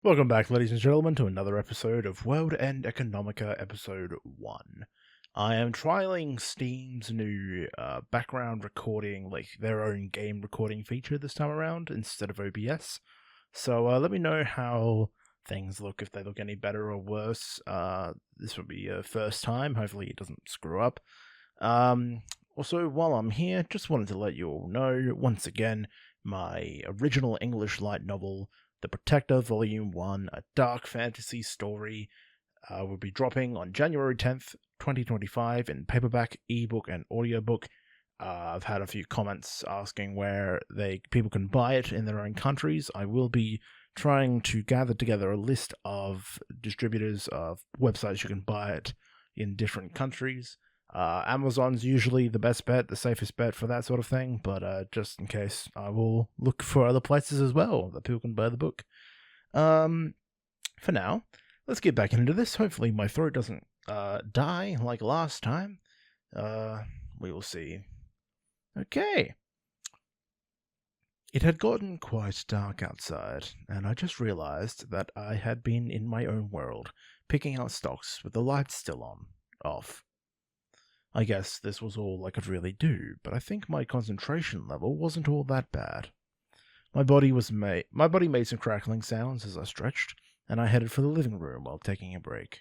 Welcome back, ladies and gentlemen, to another episode of World End Economica, Episode 1. I am trialing Steam's new background recording, like their own game recording feature this time around, instead of OBS. So let me know how things look, if they look any better or worse. This will be a first time, hopefully it doesn't screw up. Also, while I'm here, just wanted to let you all know, once again, my original English light novel, The Protector Volume 1, a dark fantasy story, will be dropping on January 10th, 2025 in paperback, ebook, and audiobook. I've had a few comments asking where people can buy it in their own countries. I will be trying to gather together a list of distributors of websites you can buy it in different countries. Amazon's usually the best bet, the safest bet for that sort of thing, but just in case, I will look for other places as well that people can buy the book. For now, let's get back into this. Hopefully my throat doesn't die like last time. We will see. Okay. It had gotten quite dark outside, and I just realized that I had been in my own world, picking out stocks with the lights still off. I guess this was all I could really do, but I think my concentration level wasn't all that bad. My body made some crackling sounds as I stretched, and I headed for the living room while taking a break.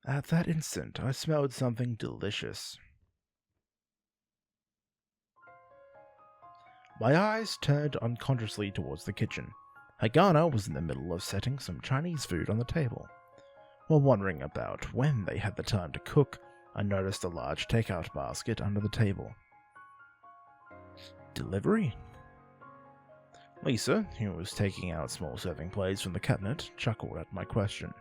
At that instant, I smelled something delicious. My eyes turned unconsciously towards the kitchen. Hagana was in the middle of setting some Chinese food on the table. While wondering about when they had the time to cook, I noticed a large takeout basket under the table. Delivery? Lisa, who was taking out small serving plates from the cabinet, chuckled at my question.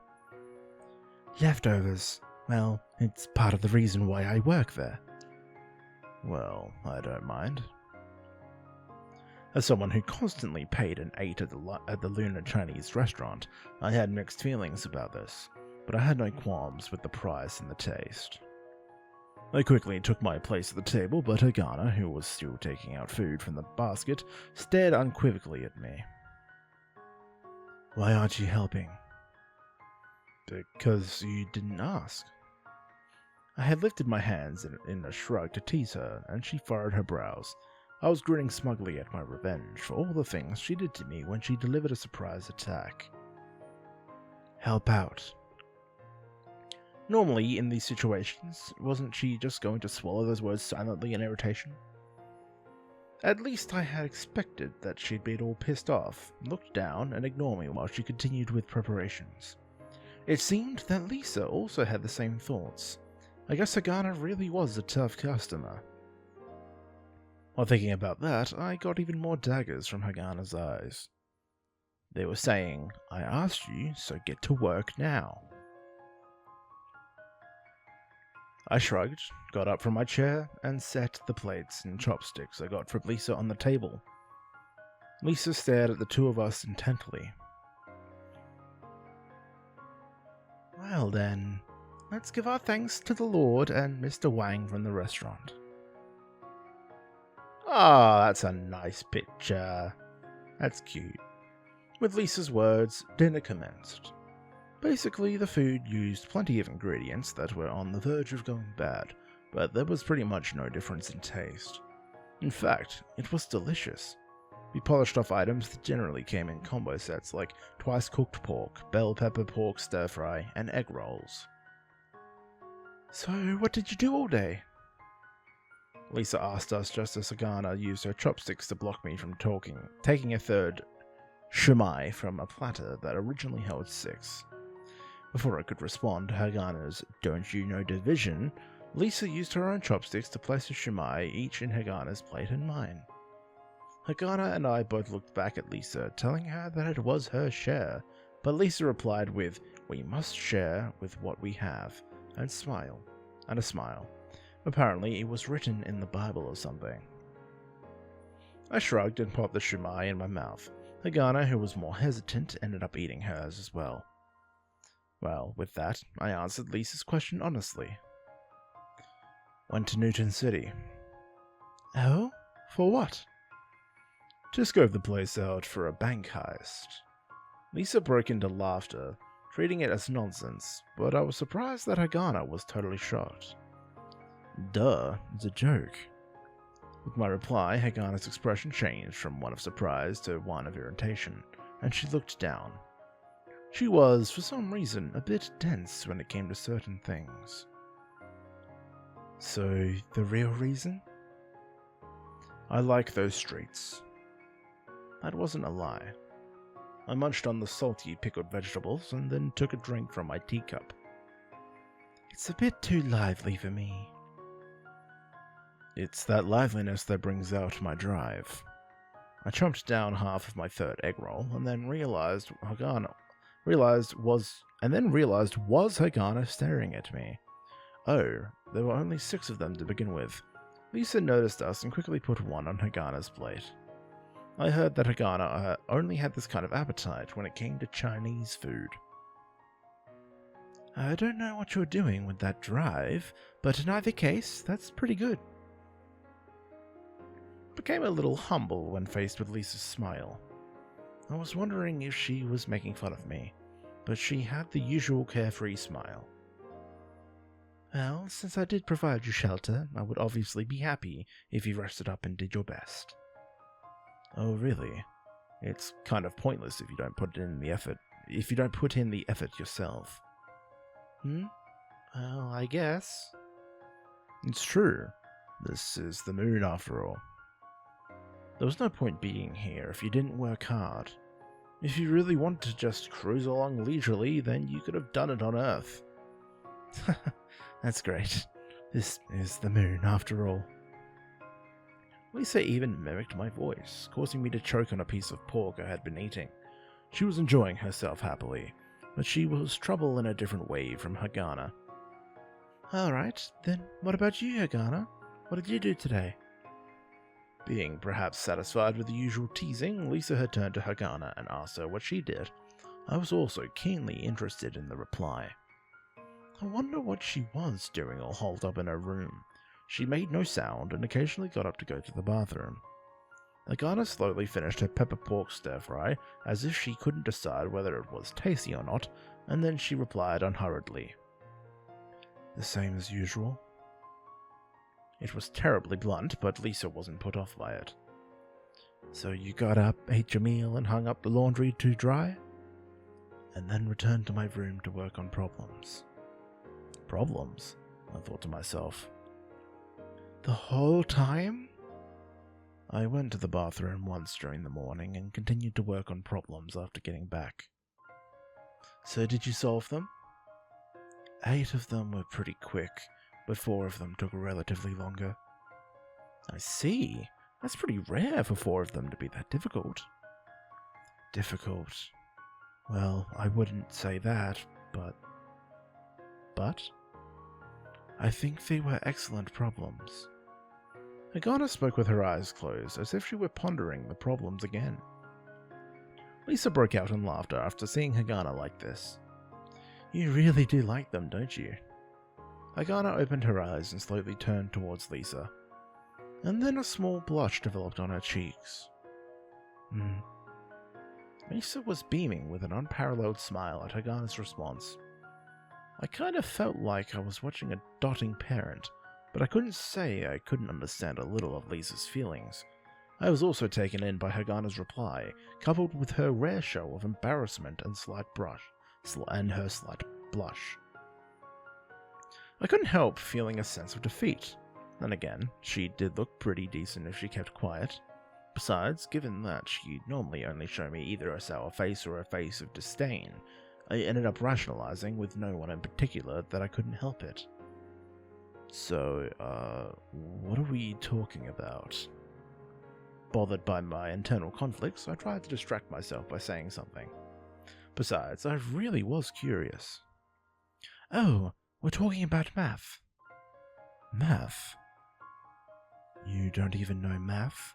Leftovers. Well, it's part of the reason why I work there. Well, I don't mind. As someone who constantly paid and ate at the Lunar Chinese restaurant, I had mixed feelings about this, but I had no qualms with the price and the taste. I quickly took my place at the table, but Hagana, who was still taking out food from the basket, stared unequivocally at me. Why aren't you helping? Because you didn't ask. I had lifted my hands in a shrug to tease her, and she furrowed her brows. I was grinning smugly at my revenge for all the things she did to me when she delivered a surprise attack. Help out. Normally, in these situations, wasn't she just going to swallow those words silently in irritation? At least I had expected that she'd be all pissed off, looked down, and ignore me while she continued with preparations. It seemed that Lisa also had the same thoughts. I guess Hagana really was a tough customer. While thinking about that, I got even more daggers from Hagana's eyes. They were saying, I asked you, so get to work now. I shrugged, got up from my chair, and set the plates and chopsticks I got from Lisa on the table. Lisa stared at the two of us intently. Well then, let's give our thanks to the Lord and Mr. Wang from the restaurant. Ah, that's a nice picture. That's cute. With Lisa's words, dinner commenced. Basically, the food used plenty of ingredients that were on the verge of going bad, but there was pretty much no difference in taste. In fact, it was delicious. We polished off items that generally came in combo sets like twice cooked pork, bell pepper pork stir fry, and egg rolls. So, what did you do all day? Lisa asked us just as Hagana used her chopsticks to block me from taking a third shumai from a platter that originally held 6. Before I could respond to Hagana's don't you know division, Lisa used her own chopsticks to place a shumai each in Hagana's plate and mine. Hagana and I both looked back at Lisa, telling her that it was her share, but Lisa replied with, we must share with what we have, and a smile. Apparently it was written in the Bible or something. I shrugged and popped the shumai in my mouth. Hagana, who was more hesitant, ended up eating hers as well. Well, with that, I answered Lisa's question honestly. Went to Newton City. Oh? For what? to scope the place out for a bank heist. Lisa broke into laughter, treating it as nonsense, but I was surprised that Hagana was totally shocked. Duh, it's a joke. With my reply, Hagana's expression changed from one of surprise to one of irritation, and she looked down. She was, for some reason, a bit tense when it came to certain things. So, the real reason? I like those streets. That wasn't a lie. I munched on the salty pickled vegetables and then took a drink from my teacup. It's a bit too lively for me. It's that liveliness that brings out my drive. I chomped down half of my third egg roll and then realized was Hagana staring at me. Oh, there were only 6 of them to begin with. Lisa noticed us and quickly put one on Hagana's plate. I heard that Hagana only had this kind of appetite when it came to Chinese food. I don't know what you're doing with that drive, but in either case, that's pretty good. Became a little humble when faced with Lisa's smile. I was wondering if she was making fun of me, but she had the usual carefree smile. Well, since I did provide you shelter, I would obviously be happy if you rested up and did your best. Oh, really? It's kind of pointless if you don't put in the effort. If you don't put in the effort yourself. Well, I guess. It's true. This is the moon after all. There was no point being here if you didn't work hard. If you really wanted to just cruise along leisurely, then you could have done it on Earth. That's great. This is the moon after all. Lisa even mimicked my voice, causing me to choke on a piece of pork I had been eating. She was enjoying herself happily, but she was trouble in a different way from Hagana. Alright, then what about you, Hagana? What did you do today? Being perhaps satisfied with the usual teasing, Lisa had turned to Hagana and asked her what she did. I was also keenly interested in the reply. I wonder what she was doing all holed up in her room. She made no sound and occasionally got up to go to the bathroom. Hagana slowly finished her pepper pork stir-fry, as if she couldn't decide whether it was tasty or not, and then she replied unhurriedly. The same as usual. It was terribly blunt, but Lisa wasn't put off by it. So you got up, ate your meal, and hung up the laundry to dry? And then returned to my room to work on problems. Problems? I thought to myself. The whole time? I went to the bathroom once during the morning and continued to work on problems after getting back. So did you solve them? 8 of them were pretty quick, but 4 of them took relatively longer. I see. That's pretty rare for 4 of them to be that difficult. Difficult. Well, I wouldn't say that, but... But? I think they were excellent problems. Hagana spoke with her eyes closed, as if she were pondering the problems again. Lisa broke out in laughter after seeing Hagana like this. You really do like them, don't you? Hagana opened her eyes and slowly turned towards Lisa, and then a small blush developed on her cheeks. Lisa was beaming with an unparalleled smile at Hagana's response. I kind of felt like I was watching a doting parent, but I couldn't say I couldn't understand a little of Lisa's feelings. I was also taken in by Hagana's reply, coupled with her rare show of embarrassment and her slight blush. I couldn't help feeling a sense of defeat. Then again, she did look pretty decent if she kept quiet. Besides, given that she'd normally only show me either a sour face or a face of disdain, I ended up rationalizing with no one in particular that I couldn't help it. So, what are we talking about? Bothered by my internal conflicts, I tried to distract myself by saying something. Besides, I really was curious. Oh, we're talking about math. Math? You don't even know math?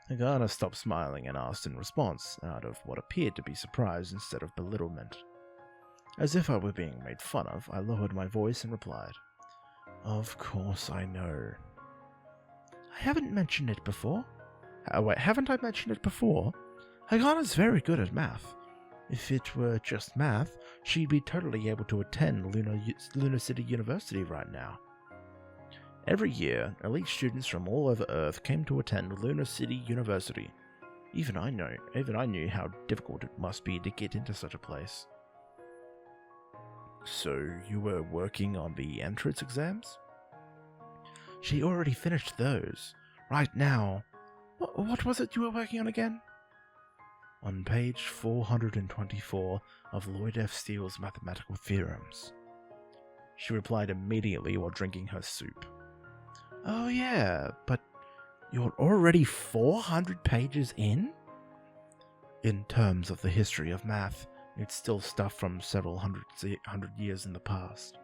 Hagana stopped smiling and asked in response, out of what appeared to be surprise instead of belittlement. As if I were being made fun of, I lowered my voice and replied, Of course I know. I haven't mentioned it before. Wait, haven't I mentioned it before? Hagana's very good at math. If it were just math, she'd be totally able to attend Lunar City University right now. Every year, elite students from all over Earth came to attend Lunar City University. Even I knew how difficult it must be to get into such a place. So, you were working on the entrance exams? She already finished those. Right now. What was it you were working on again? On page 424 of Lloyd F. Steele's Mathematical Theorems. She replied immediately while drinking her soup. Oh yeah, but you're already 400 pages in? In terms of the history of math, it's still stuff from several hundred years in the past.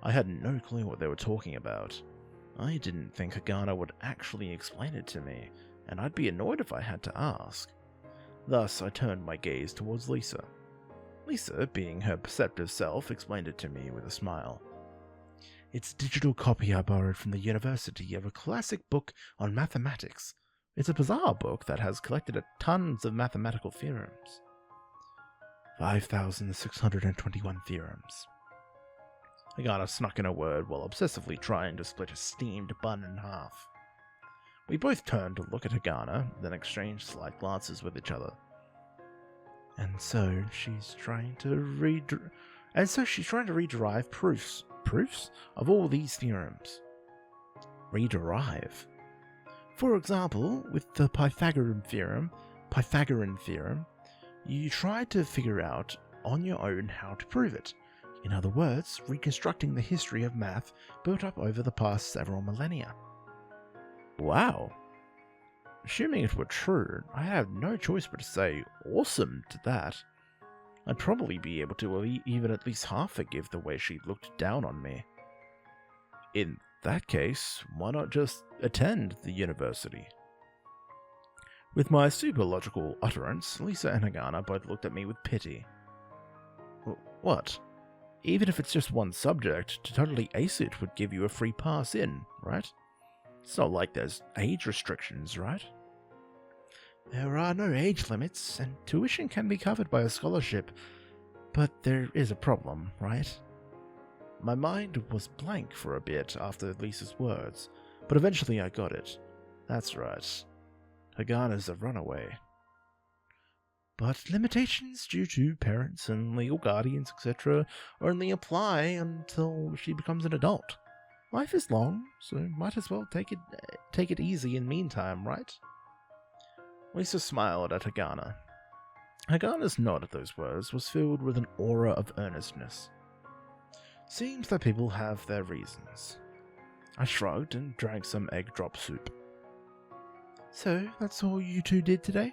I had no clue what they were talking about. I didn't think Hagana would actually explain it to me, and I'd be annoyed if I had to ask. Thus, I turned my gaze towards Lisa. Lisa, being her perceptive self, explained it to me with a smile. It's a digital copy I borrowed from the university of a classic book on mathematics. It's a bizarre book that has collected tons of mathematical theorems. 5,621 theorems. Hagana snuck in a word while obsessively trying to split a steamed bun in half. We both turned to look at Hagana, then exchanged slight glances with each other. And so she's trying to rederive proofs of all these theorems. Rederive. For example, with the Pythagorean theorem, you try to figure out on your own how to prove it. In other words, reconstructing the history of math built up over the past several millennia. Wow. Assuming it were true, I have no choice but to say awesome to that. I'd probably be able to even at least half forgive the way she looked down on me. In that case, why not just attend the university? With my super logical utterance, Lisa and Hagana both looked at me with pity. What? Even if it's just one subject, to totally ace it would give you a free pass in, right? It's not like there's age restrictions, right? There are no age limits, and tuition can be covered by a scholarship, but there is a problem, right? My mind was blank for a bit after Lisa's words, but eventually I got it. That's right. Hagana's a runaway. But limitations due to parents and legal guardians, etc., only apply until she becomes an adult. Life is long, so might as well take it easy in the meantime, right? Lisa smiled at Hagana. Hagana's nod at those words was filled with an aura of earnestness. Seems that people have their reasons. I shrugged and drank some egg drop soup. So, that's all you two did today?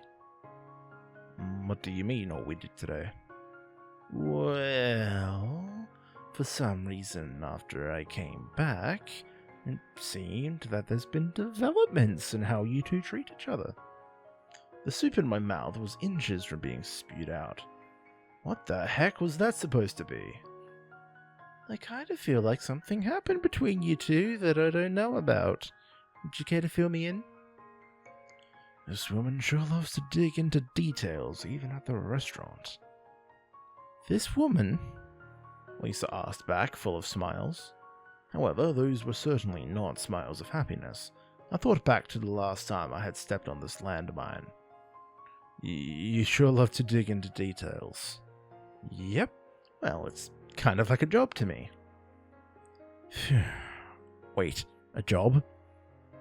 What do you mean, all we did today? Well, for some reason after I came back, it seemed that there's been developments in how you two treat each other. The soup in my mouth was inches from being spewed out. What the heck was that supposed to be? I kind of feel like something happened between you two that I don't know about. Would you care to fill me in? This woman sure loves to dig into details, even at the restaurant. This woman? Lisa asked back, full of smiles. However, those were certainly not smiles of happiness. I thought back to the last time I had stepped on this landmine. You sure love to dig into details. Yep. Well, it's kind of like a job to me. Wait, a job?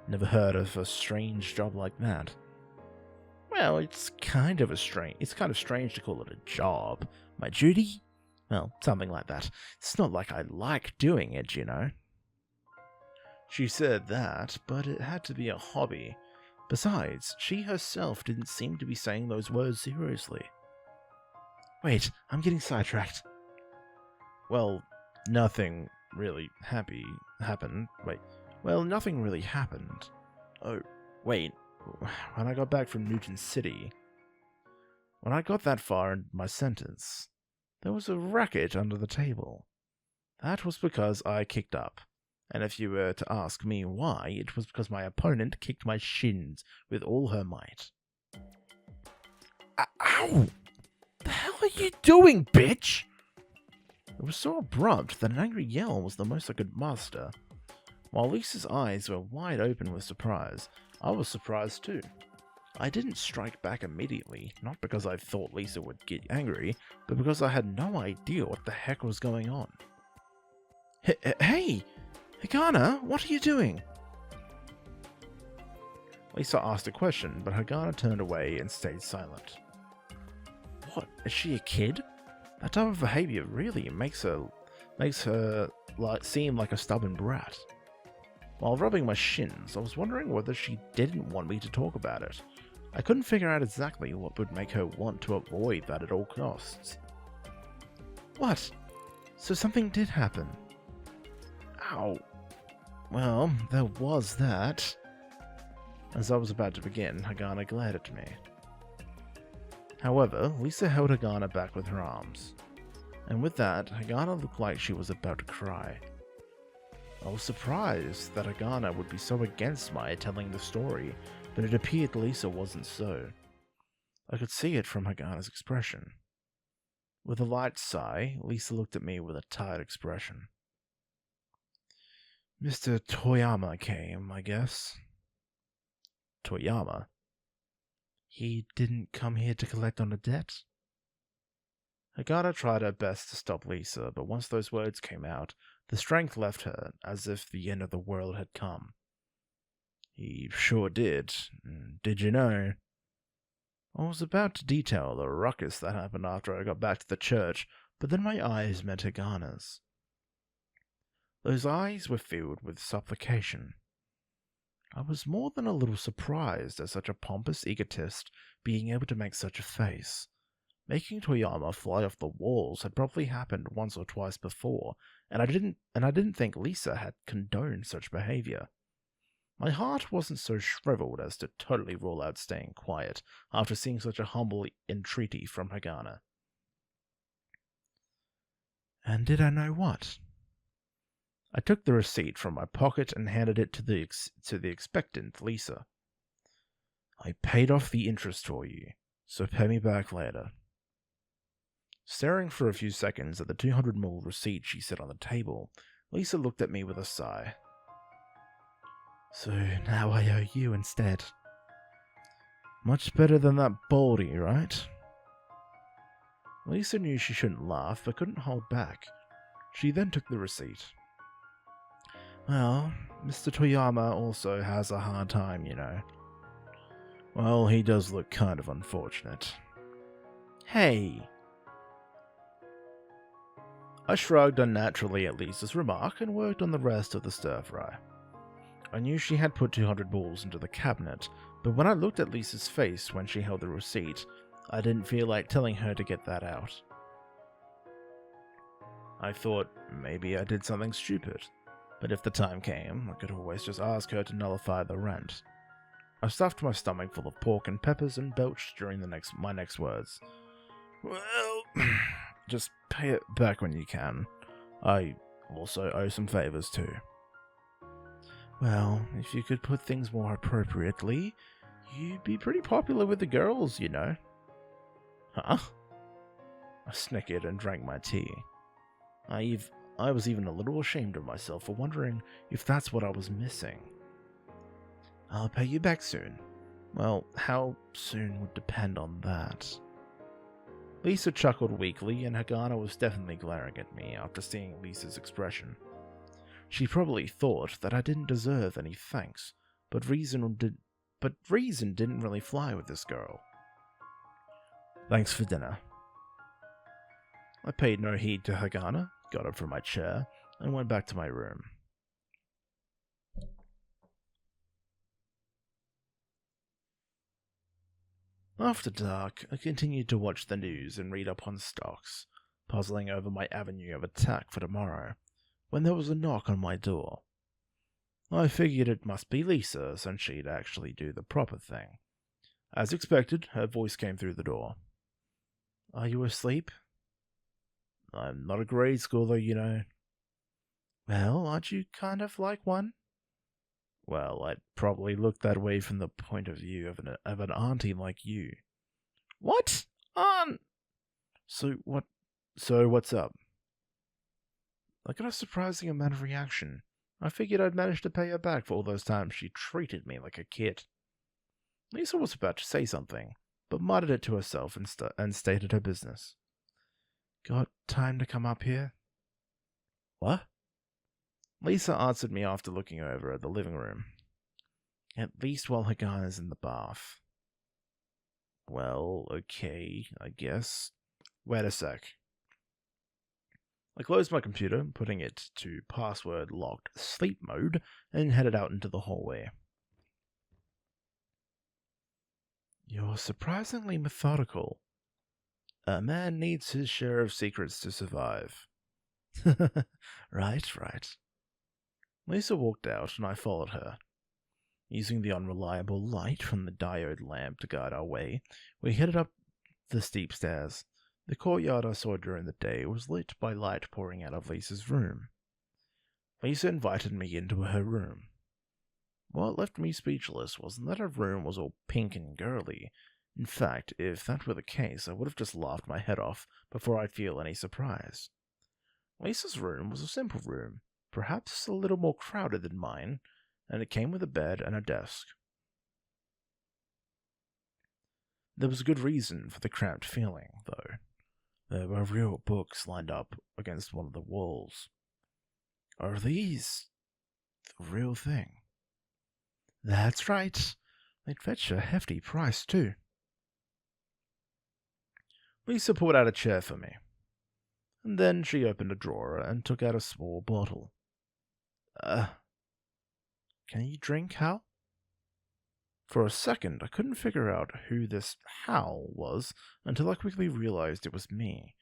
Never heard of a strange job like that. Well, it's kind of strange to call it a job. My duty? Well, something like that. It's not like I like doing it, you know. She said that, but it had to be a hobby. Besides, she herself didn't seem to be saying those words seriously. Wait, I'm getting sidetracked. Well, nothing really happened. Nothing really happened. Oh, wait. When I got back from Newton City, when I got that far in my sentence, there was a racket under the table. That was because I kicked up. And if you were to ask me why, it was because my opponent kicked my shins with all her might. Ow! The hell are you doing, bitch? It was so abrupt that an angry yell was the most I could muster. While Lisa's eyes were wide open with surprise, I was surprised too. I didn't strike back immediately, not because I thought Lisa would get angry, but because I had no idea what the heck was going on. Hey! Hagana, what are you doing? Lisa asked a question, but Hagana turned away and stayed silent. What, is she a kid? That type of behavior really makes her seem like a stubborn brat. While rubbing my shins, I was wondering whether she didn't want me to talk about it. I couldn't figure out exactly what would make her want to avoid that at all costs. What? So something did happen? Ow. Well, there was that. As I was about to begin, Hagana glared at me. However, Lisa held Hagana back with her arms. And with that, Hagana looked like she was about to cry. I was surprised that Hagana would be so against my telling the story, but it appeared Lisa wasn't so. I could see it from Hagana's expression. With a light sigh, Lisa looked at me with a tired expression. Mr. Toyama came, I guess. Toyama? He didn't come here to collect on a debt? Hagana tried her best to stop Lisa, but once those words came out, the strength left her, as if the end of the world had come. He sure did. Did you know? I was about to detail the ruckus that happened after I got back to the church, but then my eyes met Hagana's. Those eyes were filled with supplication. I was more than a little surprised at such a pompous egotist being able to make such a face. Making Toyama fly off the walls had probably happened once or twice before, and I didn't think Lisa had condoned such behavior. My heart wasn't so shriveled as to totally rule out staying quiet after seeing such a humble entreaty from Hagana. And did I know what? I took the receipt from my pocket and handed it to the expectant Lisa. I paid off the interest for you, so pay me back later. Staring for a few seconds at the 200ml receipt she set on the table, Lisa looked at me with a sigh. So now I owe you instead. Much better than that baldy, right? Lisa knew she shouldn't laugh, but couldn't hold back. She then took the receipt. Well, Mr. Toyama also has a hard time, you know. Well, he does look kind of unfortunate. Hey! I shrugged unnaturally at Lisa's remark and worked on the rest of the stir-fry. I knew she had put 200 balls into the cabinet, but when I looked at Lisa's face when she held the receipt, I didn't feel like telling her to get that out. I thought maybe I did something stupid, but if the time came, I could always just ask her to nullify the rent. I stuffed my stomach full of pork and peppers and belched during my next words. Well, just pay it back when you can. I also owe some favors too. Well, if you could put things more appropriately, you'd be pretty popular with the girls, you know. Huh? I snickered and drank my tea. I was even a little ashamed of myself for wondering if that's what I was missing. I'll pay you back soon. Well, how soon would depend on that. Lisa chuckled weakly, and Hagana was definitely glaring at me after seeing Lisa's expression. She probably thought that I didn't deserve any thanks, but reason didn't really fly with this girl. Thanks for dinner. I paid no heed to Hagana, got up from my chair, and went back to my room. After dark, I continued to watch the news and read up on stocks, puzzling over my avenue of attack for tomorrow, when there was a knock on my door. I figured it must be Lisa, since she'd actually do the proper thing. As expected, her voice came through the door. Are you asleep? I'm not a grade schooler, you know. Well, aren't you kind of like one? Well, I'd probably look that way from the point of view of an auntie like you. What? Aunt? So what? So what's up? I got a surprising amount of reaction. I figured I'd managed to pay her back for all those times she treated me like a kid. Lisa was about to say something, but muttered it to herself and stated her business. Got time to come up here? What? Lisa answered me after looking over at the living room. At least while Hagana's in the bath. Well, okay, I guess. Wait a sec. I closed my computer, putting it to password-locked sleep mode, and headed out into the hallway. You're surprisingly methodical. A man needs his share of secrets to survive. Right. Lisa walked out, and I followed her. Using the unreliable light from the diode lamp to guide our way, we headed up the steep stairs. The courtyard I saw during the day was lit by light pouring out of Lisa's room. Lisa invited me into her room. What left me speechless wasn't that her room was all pink and girly. In fact, if that were the case, I would have just laughed my head off before I'd feel any surprise. Lisa's room was a simple room, perhaps a little more crowded than mine, and it came with a bed and a desk. There was a good reason for the cramped feeling, though. There were real books lined up against one of the walls. Are these the real thing? That's right. They'd fetch a hefty price, too. Lisa pulled out a chair for me, and then she opened a drawer and took out a small bottle. Can you drink, Hal? For a second, I couldn't figure out who this Hal was until I quickly realized it was me.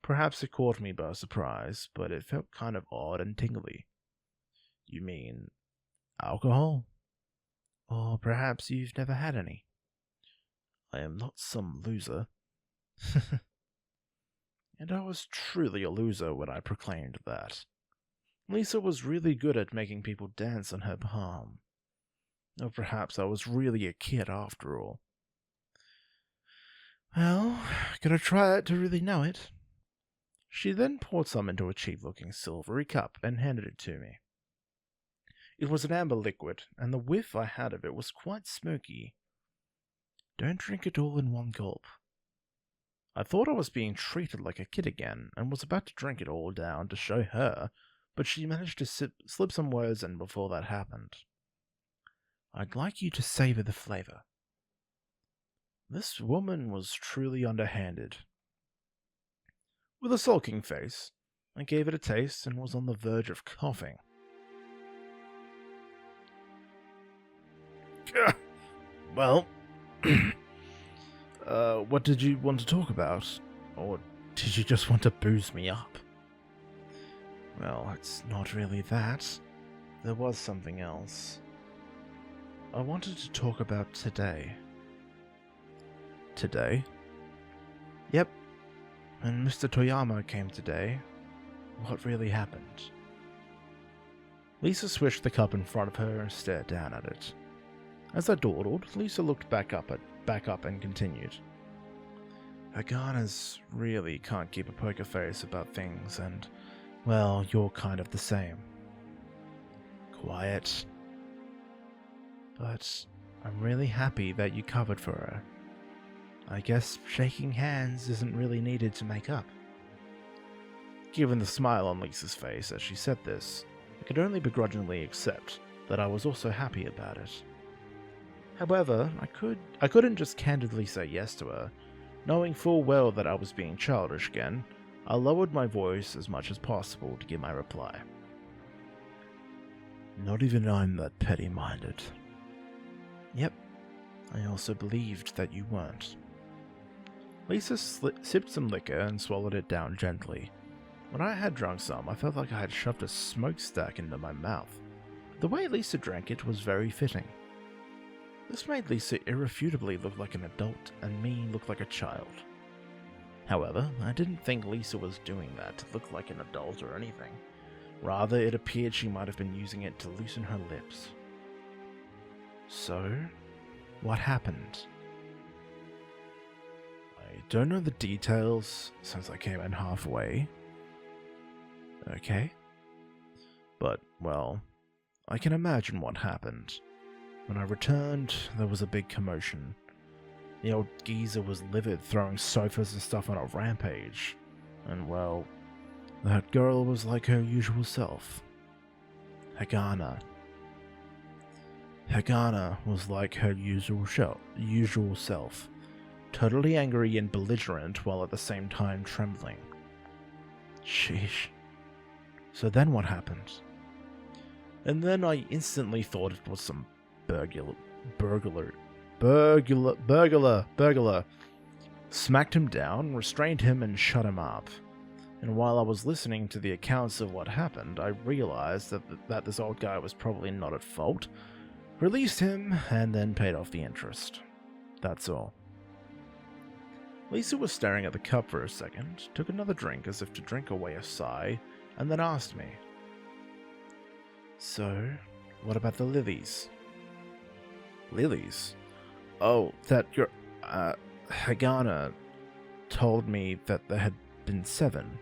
Perhaps it caught me by surprise, but it felt kind of odd and tingly. You mean alcohol? Or perhaps you've never had any? I am not some loser. And I was truly a loser when I proclaimed that. Lisa was really good at making people dance on her palm. Or perhaps I was really a kid after all. Well, gotta try it to really know it. She then poured some into a cheap-looking silvery cup and handed it to me. It was an amber liquid, and the whiff I had of it was quite smoky. Don't drink it all in one gulp. I thought I was being treated like a kid again, and was about to drink it all down to show her, but she managed to slip some words in before that happened. I'd like you to savor the flavor. This woman was truly underhanded. With a sulking face, I gave it a taste and was on the verge of coughing. Well, what did you want to talk about? Or did you just want to booze me up? Well, it's not really that. There was something else. I wanted to talk about today. Today? Yep. When Mr. Toyama came today, what really happened? Lisa swished the cup in front of her and stared down at it. As I dawdled, Lisa looked back up and continued. Hagana's really can't keep a poker face about things, and, well, you're kind of the same. Quiet. But I'm really happy that you covered for her. I guess shaking hands isn't really needed to make up. Given the smile on Lisa's face as she said this, I could only begrudgingly accept that I was also happy about it. However, I couldn't just candidly say yes to her. Knowing full well that I was being childish again, I lowered my voice as much as possible to give my reply. Not even I'm that petty-minded. Yep, I also believed that you weren't. Lisa sipped some liquor and swallowed it down gently. When I had drunk some, I felt like I had shoved a smokestack into my mouth. The way Lisa drank it was very fitting. This made Lisa irrefutably look like an adult and me look like a child. However, I didn't think Lisa was doing that to look like an adult or anything. Rather, it appeared she might have been using it to loosen her lips. So, what happened? I don't know the details since I came in halfway. Okay. But, well, I can imagine what happened. When I returned, there was a big commotion. The old geezer was livid, throwing sofas and stuff on a rampage. And, well, that girl was like her usual self. Hagana. Hagana was like her usual self. Totally angry and belligerent while at the same time trembling. Sheesh. So then what happened? And then I instantly thought it was some burglar. Smacked him down, restrained him, and shut him up. And while I was listening to the accounts of what happened, I realized that this old guy was probably not at fault. Released him, and then paid off the interest. That's all. Lisa was staring at the cup for a second, took another drink as if to drink away a sigh, and then asked me, "So, what about the lilies?" Lilies? Oh, that your, Hagana told me that there had been 7,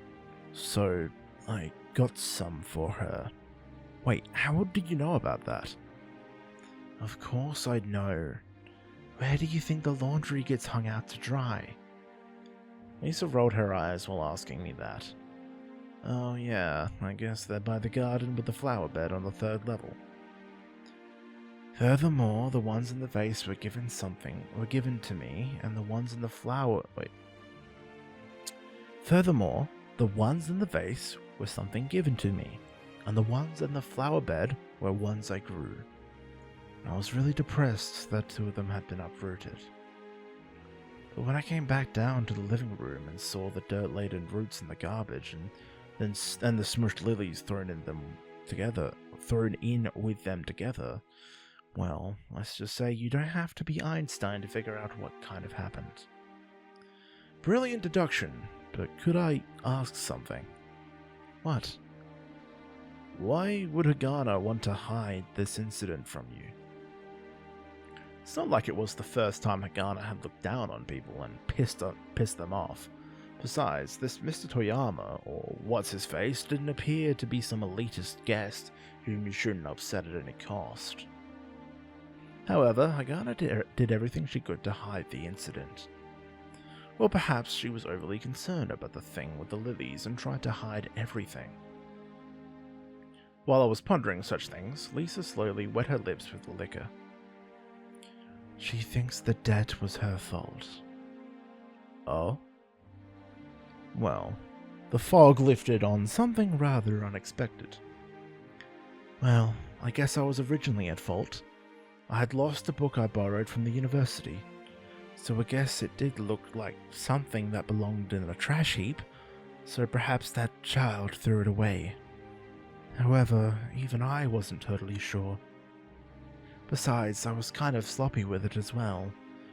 so I got some for her. Wait, how did you know about that? Of course I'd know. Where do you think the laundry gets hung out to dry? Lisa rolled her eyes while asking me that. Oh yeah, I guess they're by the garden with the flower bed on the 3rd level. Furthermore, the ones in the vase were given to me, and the ones in the Furthermore, the ones in the vase were something given to me, and the ones in the flower bed were ones I grew. I was really depressed that 2 of them had been uprooted. But when I came back down to the living room and saw the dirt-laden roots in the garbage and the smushed lilies thrown in with them together, well, let's just say you don't have to be Einstein to figure out what kind of happened. Brilliant deduction, but could I ask something? What? Why would Hagana want to hide this incident from you? It's not like it was the first time Hagana had looked down on people and pissed them off. Besides, this Mr. Toyama, or what's-his-face, didn't appear to be some elitist guest whom you shouldn't upset at any cost. However, Hagana did everything she could to hide the incident. Or perhaps she was overly concerned about the thing with the lilies and tried to hide everything. While I was pondering such things, Lisa slowly wet her lips with the liquor. She thinks the debt was her fault. Oh? Well, the fog lifted on something rather unexpected. Well, I guess I was originally at fault. I had lost a book I borrowed from the university, so I guess it did look like something that belonged in a trash heap, so perhaps that child threw it away. However, even I wasn't totally sure. Besides, I was kind of sloppy with it as well,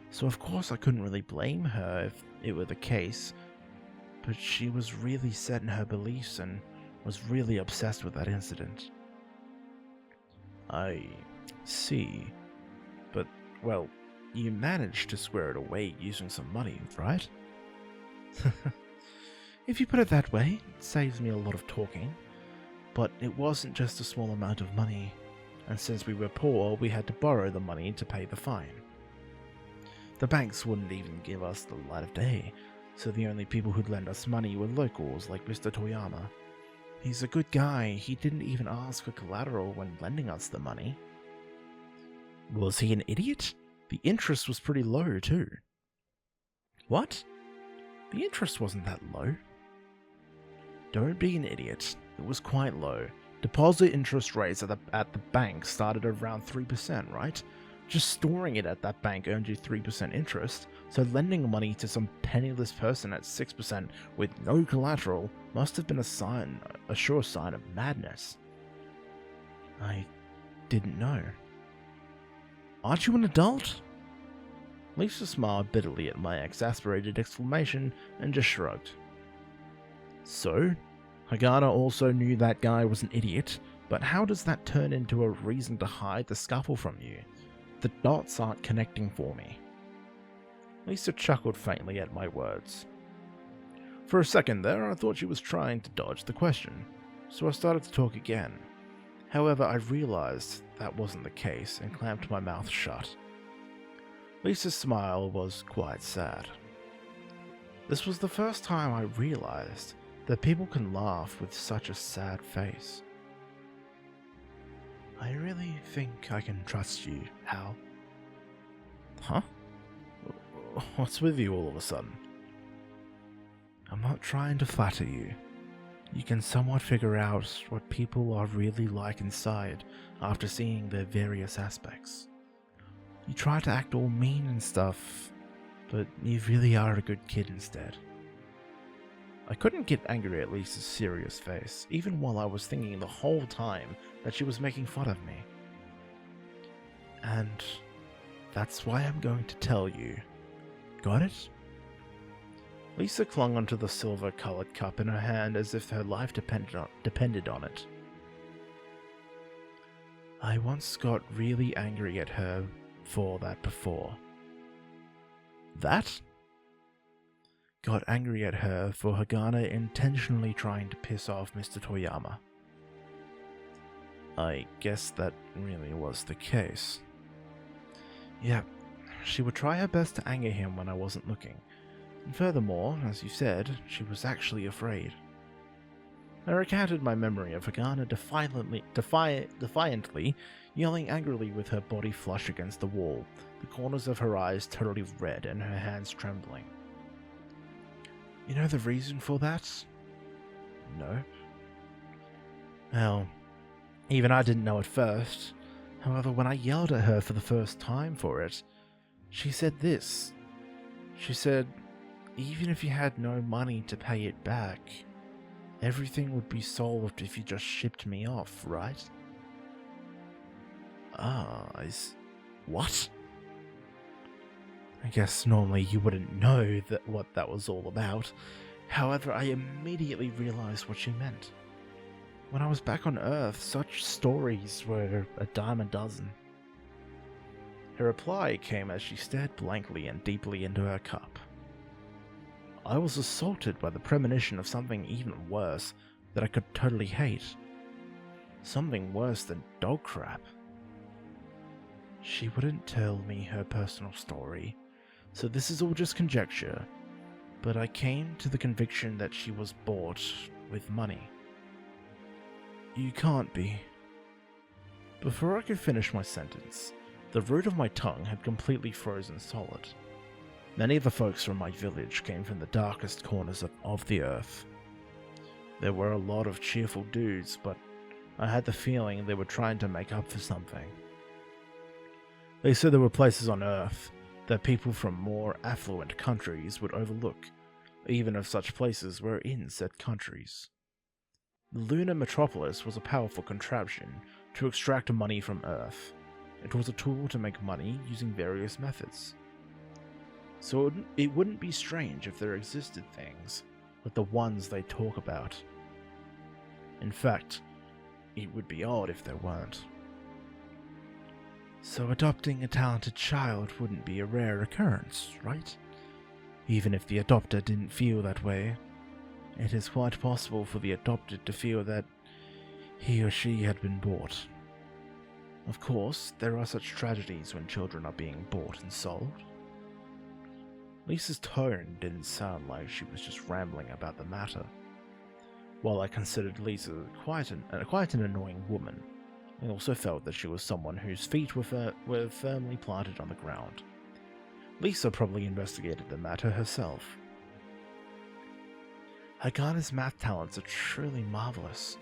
so of course I couldn't really blame her if it were the case, but she was really set in her beliefs and was really obsessed with that incident. I see. But, well, you managed to square it away using some money, right? If you put it that way, it saves me a lot of talking. But it wasn't just a small amount of money, and since we were poor, we had to borrow the money to pay the fine. The banks wouldn't even give us the light of day, so the only people who'd lend us money were locals like Mr. Toyama. He's a good guy, he didn't even ask for collateral when lending us the money. Was he an idiot? The interest was pretty low too. What? The interest wasn't that low. Don't be an idiot. It was quite low. Deposit interest rates at the bank started around 3%, right? Just storing it at that bank earned you 3% interest, so lending money to some penniless person at 6% with no collateral must have been a sure sign of madness. I didn't know. Aren't you an adult? Lisa smiled bitterly at my exasperated exclamation and just shrugged. So, Hagana also knew that guy was an idiot, but how does that turn into a reason to hide the scuffle from you? The dots aren't connecting for me. Lisa chuckled faintly at my words. For a second there, I thought she was trying to dodge the question, so I started to talk again. However, I realized that wasn't the case and clamped my mouth shut. Lisa's smile was quite sad. This was the first time I realized that people can laugh with such a sad face. I really think I can trust you, Hal. Huh? What's with you all of a sudden? I'm not trying to flatter you. You can somewhat figure out what people are really like inside after seeing their various aspects. You try to act all mean and stuff, but you really are a good kid instead. I couldn't get angry at Lisa's serious face, even while I was thinking the whole time that she was making fun of me. And that's why I'm going to tell you. Got it? Lisa clung onto the silver-colored cup in her hand as if her life depended on it. I once got really angry at her for that before. That? Got angry at her for Hagana intentionally trying to piss off Mr. Toyama. I guess that really was the case. Yeah, she would try her best to anger him when I wasn't looking. And furthermore, as you said, she was actually afraid. I recounted my memory of Hagana defiantly yelling angrily with her body flush against the wall, the corners of her eyes totally red and her hands trembling. You know the reason for that? No. Well, even I didn't know at first. However, when I yelled at her for the first time for it, she said this. She said, even if you had no money to pay it back, everything would be solved if you just shipped me off, right? What? I guess normally you wouldn't know what that was all about. However, I immediately realized what she meant. When I was back on Earth, such stories were a dime a dozen. Her reply came as she stared blankly and deeply into her cup. I was assaulted by the premonition of something even worse that I could totally hate. Something worse than dog crap. She wouldn't tell me her personal story, so this is all just conjecture, but I came to the conviction that she was bought with money. You can't be. Before I could finish my sentence, the root of my tongue had completely frozen solid. Many of the folks from my village came from the darkest corners of the earth. There were a lot of cheerful dudes, but I had the feeling they were trying to make up for something. They said there were places on Earth that people from more affluent countries would overlook, even if such places were in said countries. The lunar metropolis was a powerful contraption to extract money from Earth. It was a tool to make money using various methods. So it wouldn't be strange if there existed things like the ones they talk about. In fact, it would be odd if there weren't. So adopting a talented child wouldn't be a rare occurrence, right? Even if the adopter didn't feel that way, it is quite possible for the adopted to feel that he or she had been bought. Of course, there are such tragedies when children are being bought and sold. Lisa's tone didn't sound like she was just rambling about the matter. While I considered Lisa quite an annoying woman, I also felt that she was someone whose feet were firmly planted on the ground. Lisa probably investigated the matter herself. Hagana's math talents are truly marvelous.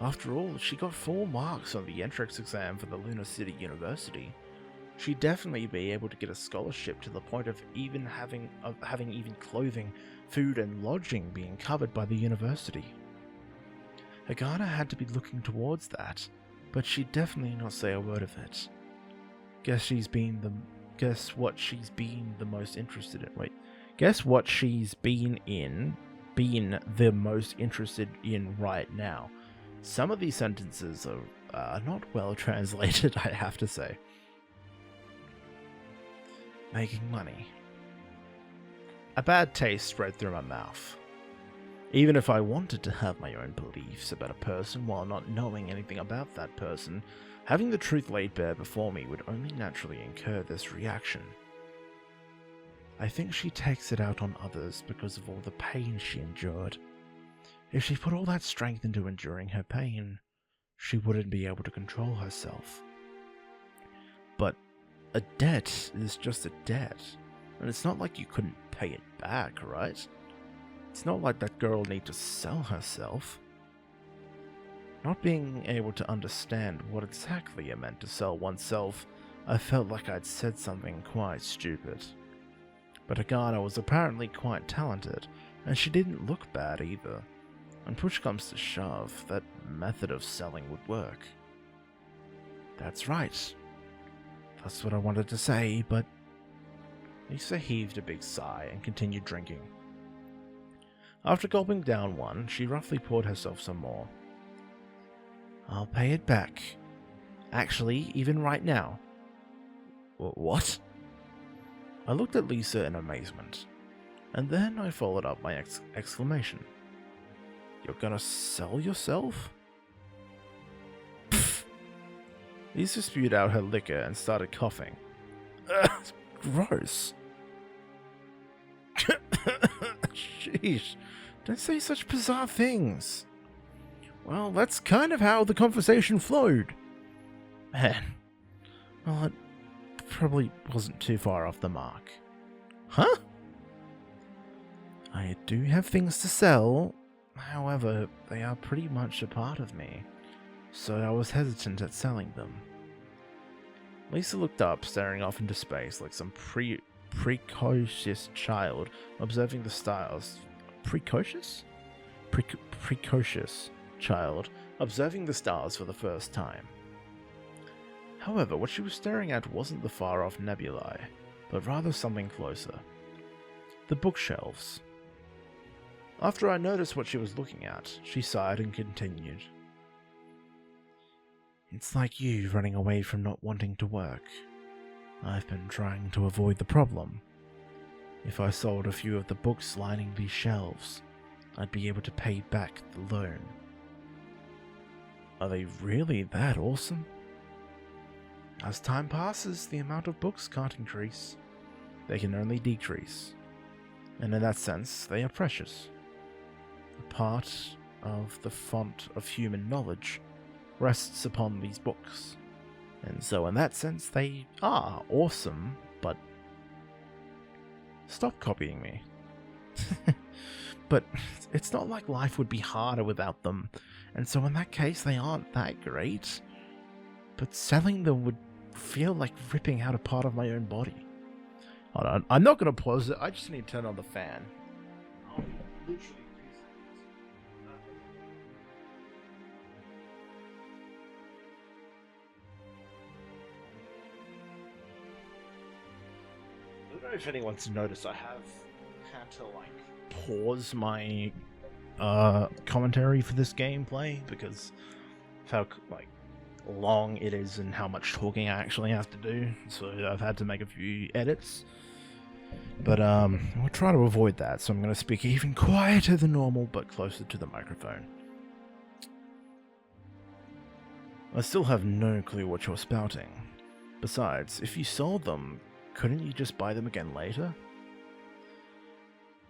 After all, she got 4 marks on the entrance exam for the Lunar City University. She'd definitely be able to get a scholarship to the point of having even clothing, food, and lodging being covered by the university. Hagana had to be looking towards that, but she'd definitely not say a word of it. Guess what she's been the most interested in. Guess what she's been in been the most interested in right now. Some of these sentences are not well translated, I have to say. Making money. A bad taste spread through my mouth. Even if I wanted to have my own beliefs about a person while not knowing anything about that person, having the truth laid bare before me would only naturally incur this reaction. I think she takes it out on others because of all the pain she endured. If she put all that strength into enduring her pain, she wouldn't be able to control herself. But a debt is just a debt, and it's not like you couldn't pay it back, right? It's not like that girl need to sell herself. Not being able to understand what exactly it meant to sell oneself, I felt like I'd said something quite stupid. But Hagana was apparently quite talented, and she didn't look bad either. When push comes to shove, that method of selling would work. That's right. That's what I wanted to say, but... Lisa heaved a big sigh and continued drinking. After gulping down one, she roughly poured herself some more. I'll pay it back. Actually, even right now. What? I looked at Lisa in amazement, and then I followed up my exclamation. You're gonna sell yourself? Pfft. Lisa spewed out her liquor and started coughing. Gross. Sheesh, don't say such bizarre things. Well, that's kind of how the conversation flowed. Man, well, it probably wasn't too far off the mark. Huh? I do have things to sell, however, they are pretty much a part of me, so I was hesitant at selling them. Lisa looked up, staring off into space like some precocious child observing the stars. Precocious? Precocious child observing the stars for the first time. However, what she was staring at wasn't the far-off nebulae, but rather something closer. The bookshelves. After I noticed what she was looking at, she sighed and continued. It's like you running away from not wanting to work. I've been trying to avoid the problem. If I sold a few of the books lining these shelves, I'd be able to pay back the loan. Are they really that awesome? As time passes, the amount of books can't increase. They can only decrease. And in that sense, they are precious. A part of the font of human knowledge rests upon these books. And so in that sense, they are awesome, but stop copying me. But it's not like life would be harder without them, and so in that case, they aren't that great. But selling them would feel like ripping out a part of my own body. Hold on, I'm not going to pause it, I just need to turn on the fan. Literally. I don't know if anyone's noticed, I have had to pause my commentary for this gameplay because of how long it is and how much talking I actually have to do. So I've had to make a few edits. But we'll try to avoid that, so I'm going to speak even quieter than normal but closer to the microphone. I still have no clue what you're spouting. Besides, if you sold them, couldn't you just buy them again later?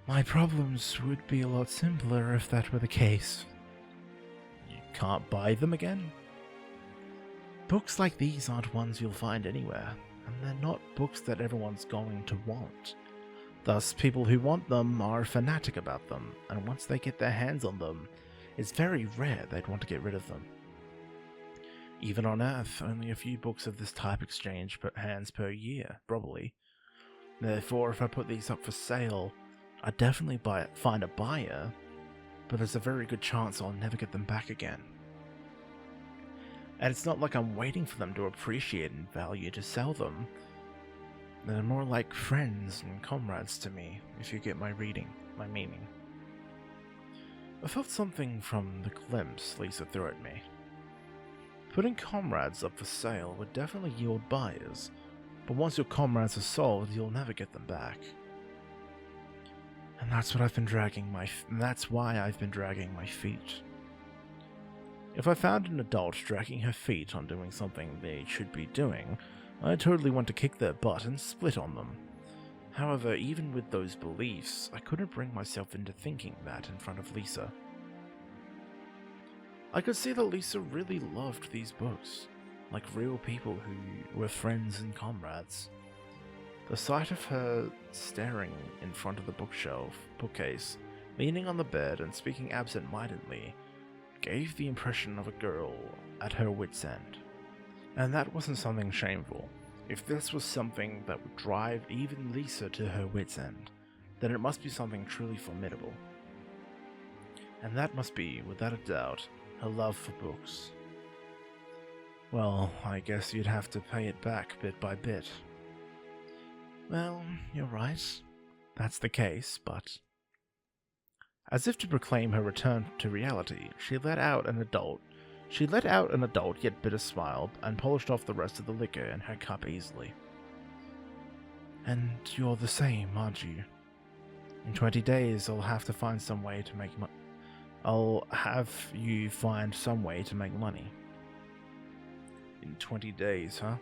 My problems would be a lot simpler if that were the case. You can't buy them again? Books like these aren't ones you'll find anywhere, and they're not books that everyone's going to want. Thus, people who want them are fanatic about them, and once they get their hands on them, it's very rare they'd want to get rid of them. Even on Earth, only a few books of this type exchange hands per year, probably. Therefore, if I put these up for sale, I'd definitely find a buyer, but there's a very good chance I'll never get them back again. And it's not like I'm waiting for them to appreciate and value to sell them. They're more like friends and comrades to me, if you get my meaning. I felt something from the glimpse Lisa threw at me. Putting comrades up for sale would definitely yield buyers, but once your comrades are sold, you'll never get them back. And that's why I've been dragging my feet. If I found an adult dragging her feet on doing something they should be doing, I totally want to kick their butt and split on them. However, even with those beliefs, I couldn't bring myself into thinking that in front of Lisa. I could see that Lisa really loved these books, like real people who were friends and comrades. The sight of her staring in front of the bookcase, leaning on the bed and speaking absent-mindedly, gave the impression of a girl at her wit's end. And that wasn't something shameful. If this was something that would drive even Lisa to her wit's end, then it must be something truly formidable. And that must be, without a doubt, her love for books. Well, I guess you'd have to pay it back bit by bit. Well, you're right. That's the case, but... As if to proclaim her return to reality, she let out an adult yet bitter smile and polished off the rest of the liquor in her cup easily. And you're the same, aren't you? In 20 days, I'll have you find some way to make money. In 20 days, huh?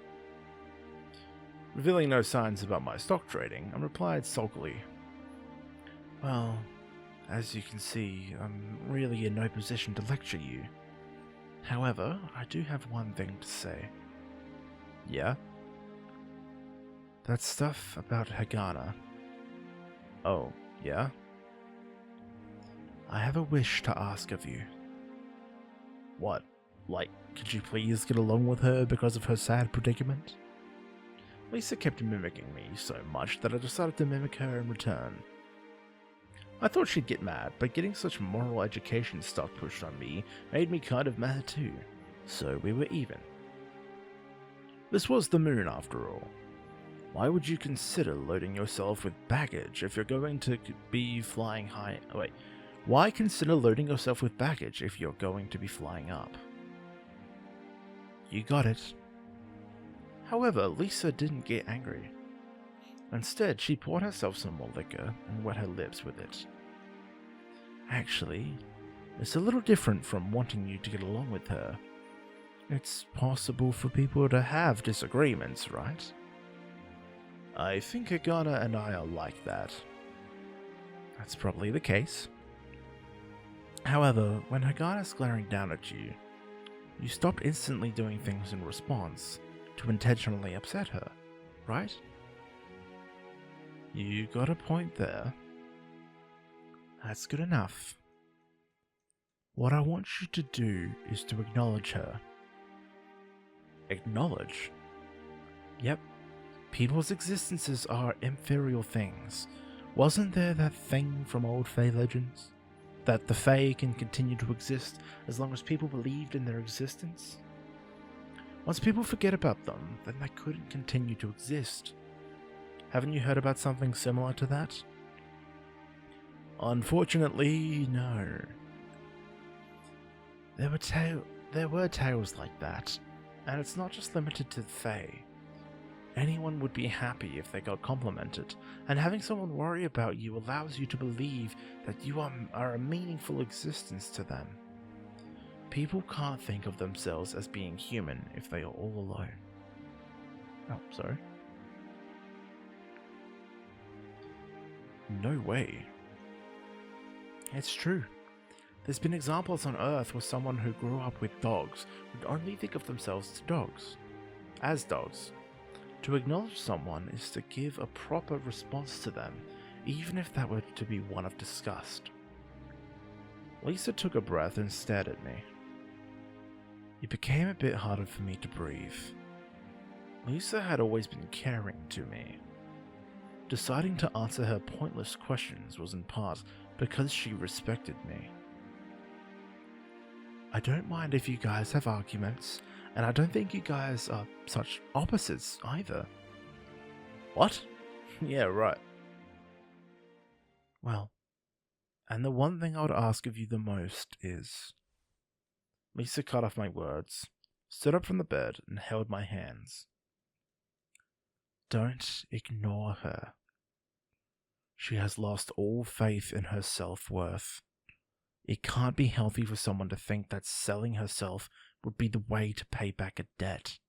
Revealing no signs about my stock trading, I replied sulkily. Well, as you can see, I'm really in no position to lecture you. However, I do have one thing to say. Yeah? That stuff about Hagana. Oh, yeah? I have a wish to ask of you. What? Like, could you please get along with her because of her sad predicament? Lisa kept mimicking me so much that I decided to mimic her in return. I thought she'd get mad, but getting such moral education stuff pushed on me made me kind of mad too, so we were even. This was the moon after all. Why would you consider loading yourself with baggage if you're going to be flying high? Oh, wait. Why consider loading yourself with baggage if you're going to be flying up? You got it. However, Lisa didn't get angry. Instead, she poured herself some more liquor and wet her lips with it. Actually, it's a little different from wanting you to get along with her. It's possible for people to have disagreements, right? I think Hagana and I are like that. That's probably the case. However, when Hagana's glaring down at you, you stop instantly doing things in response to intentionally upset her, right? You got a point there. That's good enough. What I want you to do is to acknowledge her. Acknowledge? Yep. People's existences are ethereal things. Wasn't there that thing from old Fae legends? That the Fae can continue to exist as long as people believed in their existence? Once people forget about them, then they couldn't continue to exist. Haven't you heard about something similar to that? Unfortunately, no. There were tales like that, and it's not just limited to the Fae. Anyone would be happy if they got complimented, and having someone worry about you allows you to believe that you are a meaningful existence to them. People can't think of themselves as being human if they are all alone. Oh, sorry. No way. It's true. There's been examples on Earth where someone who grew up with dogs would only think of themselves as dogs. To acknowledge someone is to give a proper response to them, even if that were to be one of disgust. Lisa took a breath and stared at me. It became a bit harder for me to breathe. Lisa had always been caring to me. Deciding to answer her pointless questions was in part because she respected me. I don't mind if you guys have arguments, and I don't think you guys are such opposites either. What? Yeah, right. Well, And the one thing I would ask of you the most is... Lisa cut off my words, stood up from the bed, and held my hands. Don't ignore her. She has lost all faith in her self-worth. It can't be healthy for someone to think that selling herself would be the way to pay back a debt.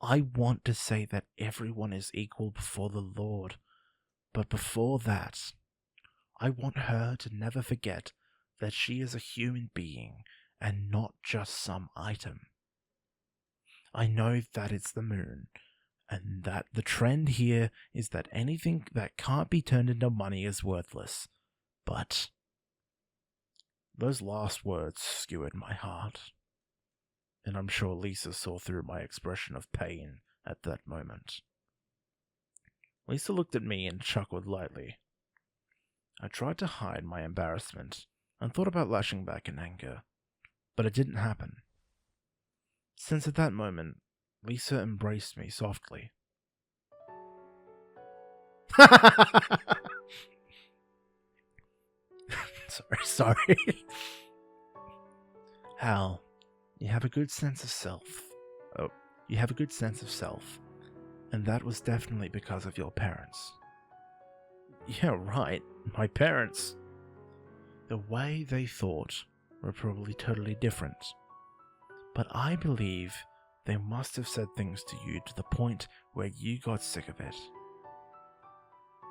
I want to say that everyone is equal before the Lord, but before that, I want her to never forget that she is a human being and not just some item. I know that it's the moon, and that the trend here is that anything that can't be turned into money is worthless, but those last words skewered my heart, and I'm sure Lisa saw through my expression of pain at that moment. Lisa looked at me and chuckled lightly. I tried to hide my embarrassment and thought about lashing back in anger, but it didn't happen. Since at that moment, Lisa embraced me softly. Sorry. Hal, you have a good sense of self. Oh, you have a good sense of self, and that was definitely because of your parents. Yeah, right, my parents. The way they thought were probably totally different, but I believe they must have said things to you to the point where you got sick of it.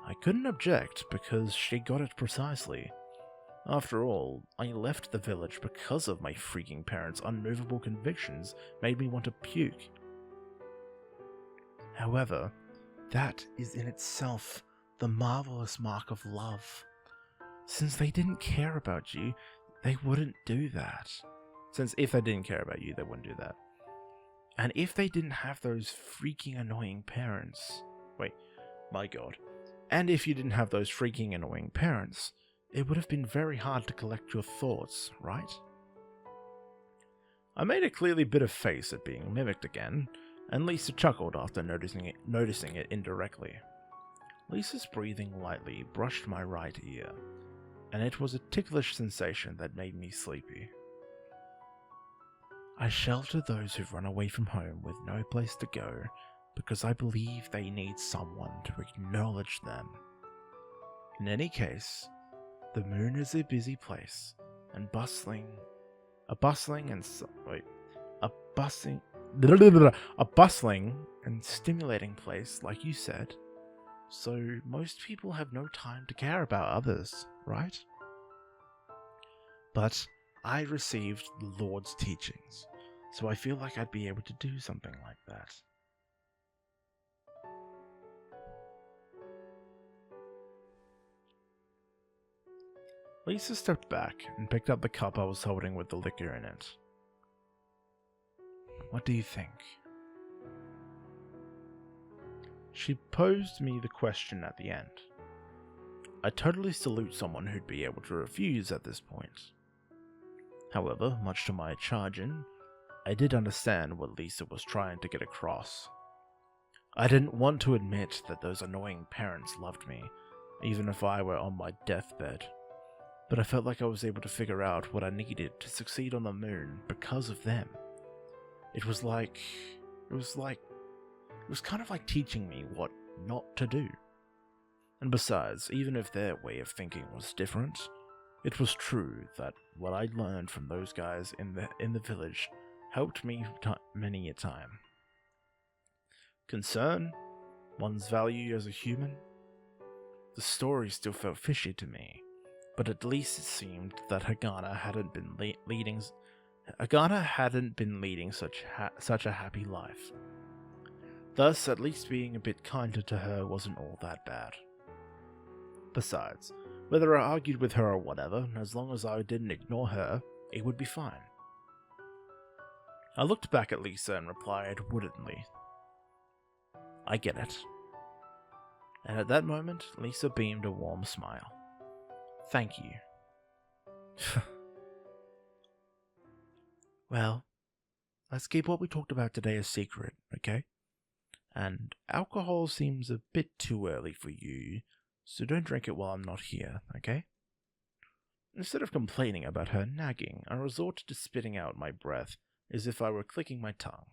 I couldn't object because she got it precisely. After all, I left the village because of my freaking parents' unmovable convictions made me want to puke. However, that is in itself the marvelous mark of love. Since they didn't care about you, they wouldn't do that. Since if they didn't care about you, they wouldn't do that. And if they didn't have those freaking annoying parents... Wait, my god. And if you didn't have those freaking annoying parents, it would have been very hard to collect your thoughts, right? I made a clearly bitter face at being mimicked again, and Lisa chuckled after noticing it indirectly. Lisa's breathing lightly brushed my right ear, and it was a ticklish sensation that made me sleepy. I shelter those who've run away from home with no place to go because I believe they need someone to acknowledge them. In any case, the moon is a busy place and bustling and stimulating place, like you said. So most people have no time to care about others, right? But I received the Lord's teachings, so I feel like I'd be able to do something like that. Lisa stepped back and picked up the cup I was holding with the liquor in it. What do you think? She posed me the question at the end. I totally salute someone who'd be able to refuse at this point. However, much to my chagrin, I did understand what Lisa was trying to get across. I didn't want to admit that those annoying parents loved me, even if I were on my deathbed. But I felt like I was able to figure out what I needed to succeed on the moon because of them. It was kind of like teaching me what not to do. And besides, even if their way of thinking was different, it was true that what I learned from those guys in the village helped me many a time. Concern, one's value as a human. The story still felt fishy to me, but at least it seemed that Hagana hadn't been leading such a happy life. Thus, at least being a bit kinder to her wasn't all that bad. Besides, whether I argued with her or whatever, as long as I didn't ignore her, it would be fine. I looked back at Lisa and replied woodenly, I get it. And at that moment, Lisa beamed a warm smile. Thank you. Well, let's keep what we talked about today a secret, okay? And alcohol seems a bit too early for you, so don't drink it while I'm not here, okay? Instead of complaining about her nagging, I resorted to spitting out my breath as if I were clicking my tongue.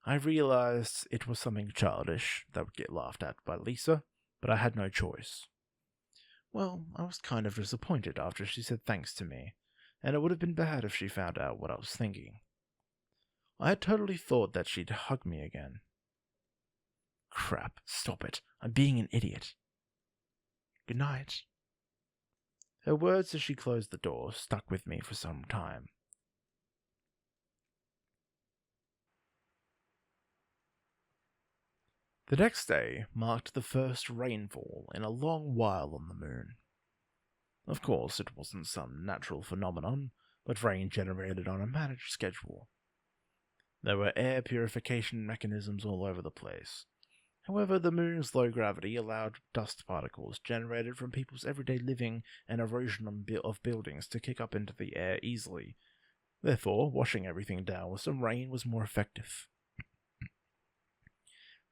I realized it was something childish that would get laughed at by Lisa, but I had no choice. Well, I was kind of disappointed after she said thanks to me, and it would have been bad if she found out what I was thinking. I had totally thought that she'd hug me again. Crap, stop it. I'm being an idiot. Good night. Her words as she closed the door stuck with me for some time. The next day marked the first rainfall in a long while on the moon. Of course, it wasn't some natural phenomenon, but rain generated on a managed schedule. There were air purification mechanisms all over the place. However, the moon's low gravity allowed dust particles generated from people's everyday living and erosion of buildings to kick up into the air easily. Therefore, washing everything down with some rain was more effective.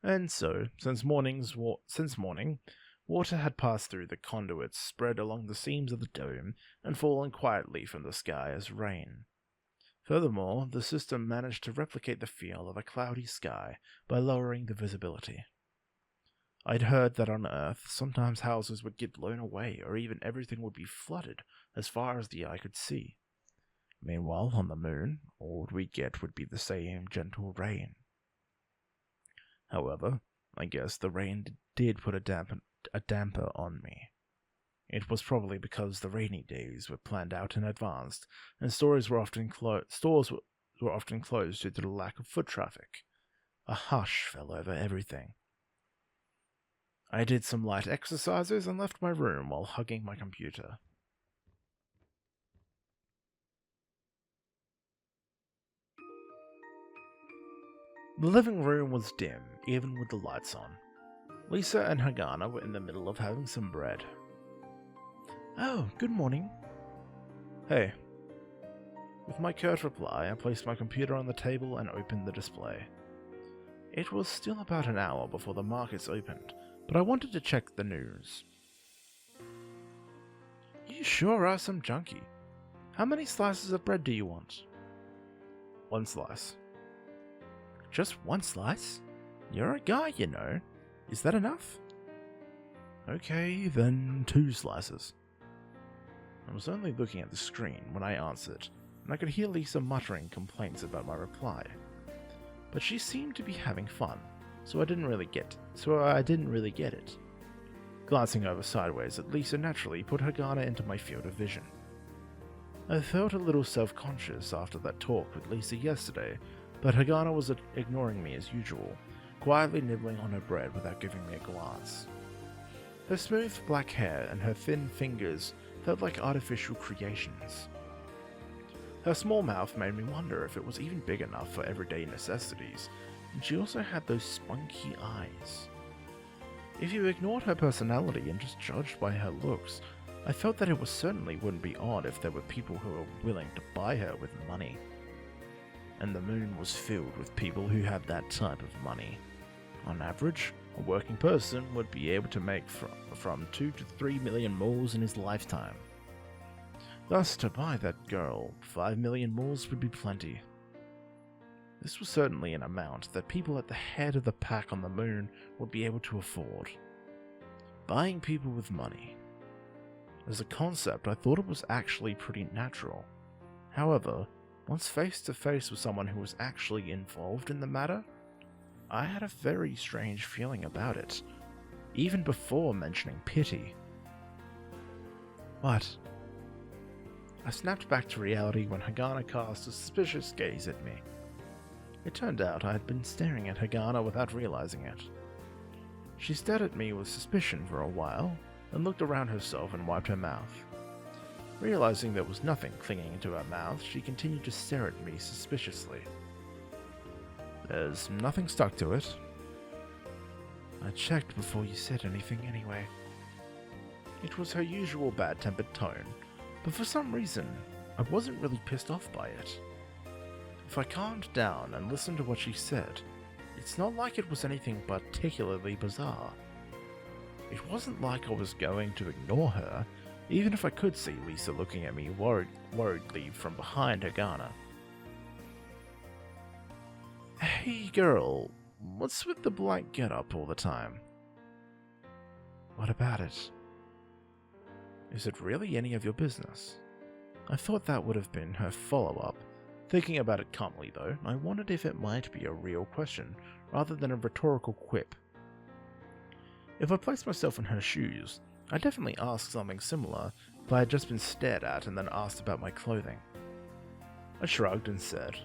And so, since morning, water had passed through the conduits spread along the seams of the dome and fallen quietly from the sky as rain. Furthermore, the system managed to replicate the feel of a cloudy sky by lowering the visibility. I'd heard that on Earth, sometimes houses would get blown away or even everything would be flooded as far as the eye could see. Meanwhile, on the moon, all we'd get would be the same gentle rain. However, I guess the rain did put a damper on me. It was probably because the rainy days were planned out in advance, and stores were often closed due to the lack of foot traffic. A hush fell over everything. I did some light exercises and left my room while hugging my computer. The living room was dim, even with the lights on. Lisa and Hagana were in the middle of having some bread. Oh, good morning. Hey. With my curt reply, I placed my computer on the table and opened the display. It was still about an hour before the markets opened, but I wanted to check the news. You sure are some junkie. How many slices of bread do you want? 1 slice. Just 1 slice? You're a guy, you know. Is that enough? Okay, then 2 slices. I was only looking at the screen when I answered, and I could hear Lisa muttering complaints about my reply. But she seemed to be having fun, so I didn't really get it. Glancing over sideways at Lisa naturally put Hagana into my field of vision. I felt a little self-conscious after that talk with Lisa yesterday, but Hagana was ignoring me as usual, quietly nibbling on her bread without giving me a glance. Her smooth black hair and her thin fingers felt like artificial creations. Her small mouth made me wonder if it was even big enough for everyday necessities, and she also had those spunky eyes. If you ignored her personality and just judged by her looks, I felt that it certainly wouldn't be odd if there were people who were willing to buy her with money. And the moon was filled with people who had that type of money. On average, a working person would be able to make from 2 to 3 million moles in his lifetime. Thus, to buy that girl, 5 million moles would be plenty. This was certainly an amount that people at the head of the pack on the moon would be able to afford. Buying people with money. As a concept, I thought it was actually pretty natural. However, once face to face with someone who was actually involved in the matter, I had a very strange feeling about it, even before mentioning pity. What? I snapped back to reality when Hagana cast a suspicious gaze at me. It turned out I had been staring at Hagana without realizing it. She stared at me with suspicion for a while, and looked around herself and wiped her mouth. Realizing there was nothing clinging to her mouth, she continued to stare at me suspiciously. There's nothing stuck to it. I checked before you said anything anyway. It was her usual bad-tempered tone, but for some reason, I wasn't really pissed off by it. If I calmed down and listened to what she said, it's not like it was anything particularly bizarre. It wasn't like I was going to ignore her, even if I could see Lisa looking at me worriedly from behind Hagana. Hey girl, what's with the blank get-up all the time? What about it? Is it really any of your business? I thought that would have been her follow-up. Thinking about it calmly though, I wondered if it might be a real question rather than a rhetorical quip. If I placed myself in her shoes, I'd definitely ask something similar if I had just been stared at and then asked about my clothing. I shrugged and said,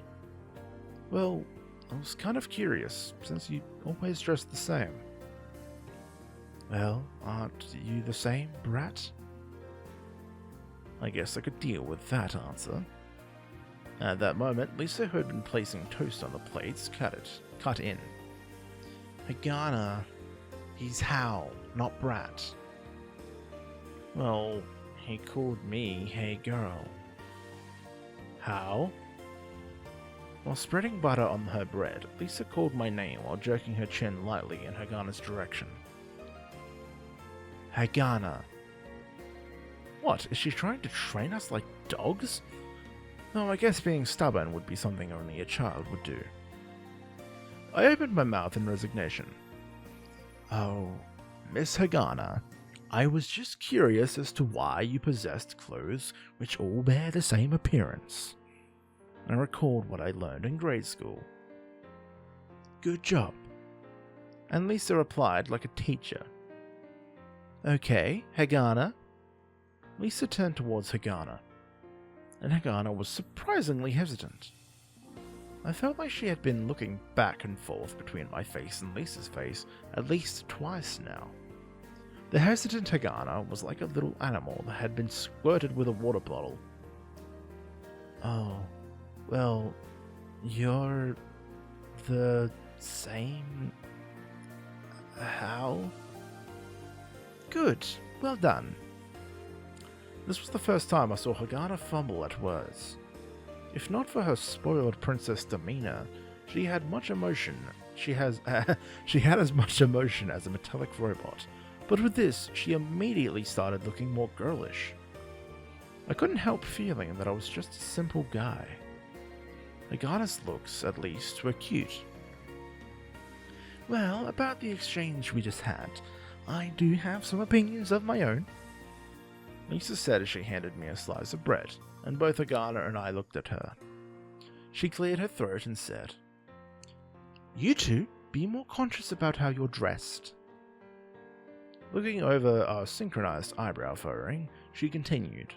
well, I was kind of curious, since you always dress the same. Well, aren't you the same, brat? I guess I could deal with that answer. At that moment, Lisa, who had been placing toast on the plates, cut in. Hagana, he's Hal, not brat. Well, he called me hey girl. How? While spreading butter on her bread, Lisa called my name while jerking her chin lightly in Hagana's direction. Hagana. What, is she trying to train us like dogs? No, I guess being stubborn would be something only a child would do. I opened my mouth in resignation. Oh, Miss Hagana, I was just curious as to why you possessed clothes which all bear the same appearance. I recalled what I learned in grade school. Good job. And Lisa replied like a teacher. Okay, Hagana. Lisa turned towards Hagana, and Hagana was surprisingly hesitant. I felt like she had been looking back and forth between my face and Lisa's face at least twice now. The hesitant Hagana was like a little animal that had been squirted with a water bottle. Oh, well, you're the same... How? Good, well done. This was the first time I saw Hagana fumble at words. If not for her spoiled princess demeanor, she had much emotion. She had as much emotion as a metallic robot, but with this, she immediately started looking more girlish. I couldn't help feeling that I was just a simple guy. Hagana's looks, at least, were cute. Well, about the exchange we just had, I do have some opinions of my own. Lisa said as she handed me a slice of bread, and both Hagana and I looked at her. She cleared her throat and said, You two, be more conscious about how you're dressed. Looking over our synchronized eyebrow furrowing, she continued,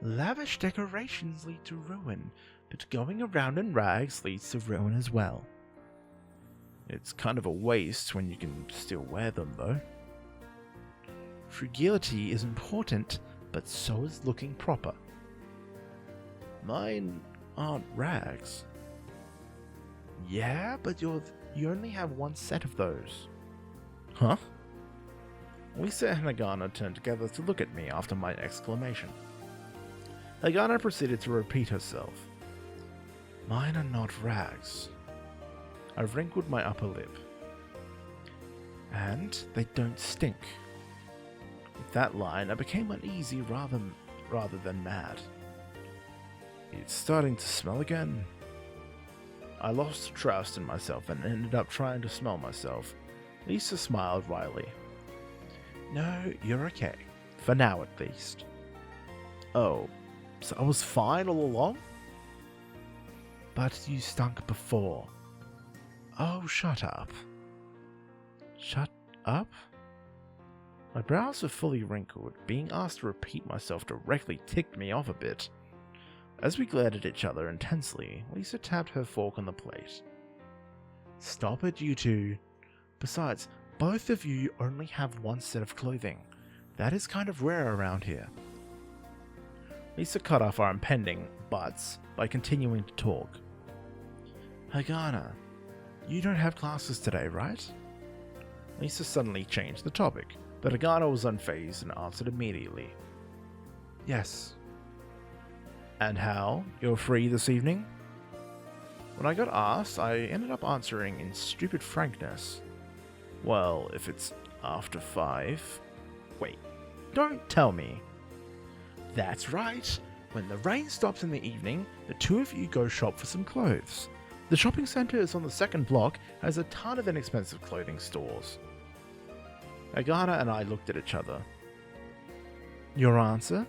Lavish decorations lead to ruin, but going around in rags leads to ruin as well. It's kind of a waste when you can still wear them, though. Frugility is important, but so is looking proper. Mine aren't rags. Yeah, but you only have one set of those. Huh? Lisa and Hagana turned together to look at me after my exclamation. Hagana proceeded to repeat herself. Mine are not rags. I wrinkled my upper lip. And they don't stink. With that line, I became uneasy rather than mad. It's starting to smell again. I lost trust in myself and ended up trying to smell myself. Lisa smiled wryly. No, you're okay. For now, at least. Oh, so I was fine all along? But you stunk before. Oh, shut up. Shut up? My brows were fully wrinkled. Being asked to repeat myself directly ticked me off a bit. As we glared at each other intensely, Lisa tapped her fork on the plate. Stop it, you two. Besides, both of you only have one set of clothing. That is kind of rare around here. Lisa cut off our impending buts by continuing to talk. Hagana, you don't have classes today, right? Lisa suddenly changed the topic, but Hagana was unfazed and answered immediately. Yes. And how? You're free this evening? When I got asked, I ended up answering in stupid frankness. Well, if it's after 5... Wait, Don't tell me. That's right. When the rain stops in the evening, the two of you go shop for some clothes. The shopping centre is on the second block, has a ton of inexpensive clothing stores. Hagana and I looked at each other. Your answer?